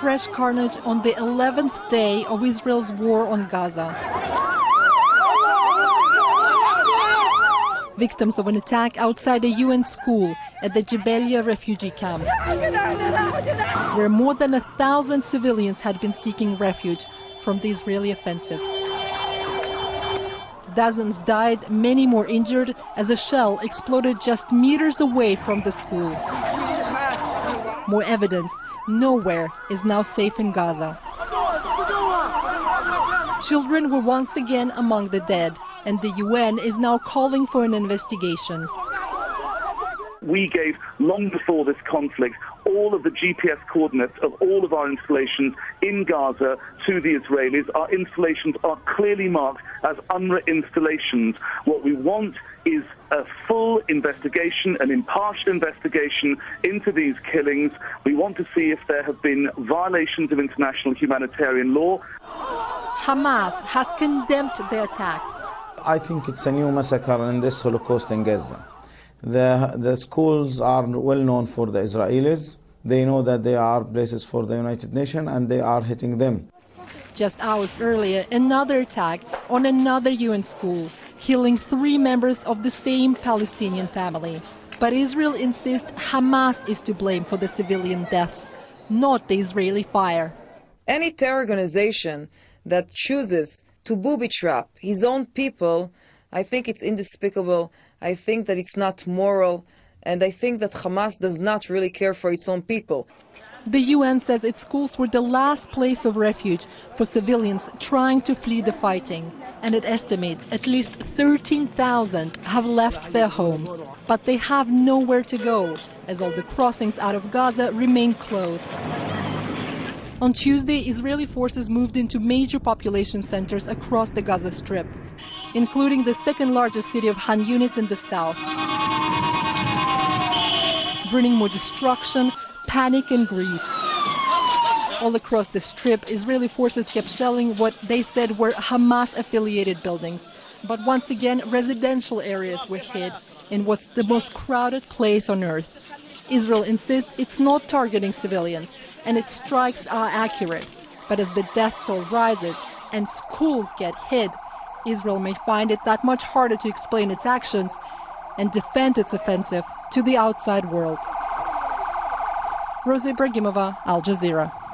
fresh carnage on the 11th day of Israel's war on Gaza. Victims of an attack outside a UN school at the Jabalia refugee camp, where more than 1,000 civilians had been seeking refuge from the Israeli offensive. Dozens died, many more injured, as a shell exploded just meters away from the school. More evidence: nowhere is now safe in Gaza. Children were once again among the dead, and the UN is now calling for an investigation. We gave, long before this conflict, all of the GPS coordinates of all of our installations in Gaza to the Israelis. Our installations are clearly marked as UNRWA installations. What we want is a full investigation, an impartial investigation into these killings. We want to see if there have been violations of international humanitarian law. Hamas has condemned the attack. I think it's a new massacre in this Holocaust in Gaza. The schools are well known for the Israelis. They know that they are places for the United Nations, and they are hitting them. Just hours earlier, another attack on another UN school, killing 3 members of the same Palestinian family. But Israel insists Hamas is to blame for the civilian deaths, not the Israeli fire. Any terror organization that chooses to booby-trap his own people, I think it's indespicable. I think that it's not moral, and I think that Hamas does not really care for its own people. The UN says its schools were the last place of refuge for civilians trying to flee the fighting, and it estimates at least 13,000 have left their homes. But they have nowhere to go, as all the crossings out of Gaza remain closed. On Tuesday, Israeli forces moved into major population centers across the Gaza Strip, including the second largest city of Han Yunis in the south, bringing more destruction, panic and grief. All across the Strip, Israeli forces kept shelling what they said were Hamas-affiliated buildings. But once again, residential areas were hit in what's the most crowded place on earth. Israel insists it's not targeting civilians, and its strikes are accurate. But as the death toll rises and schools get hit, Israel may find it that much harder to explain its actions and defend its offensive to the outside world. Rosa Ibrahimova, Al Jazeera.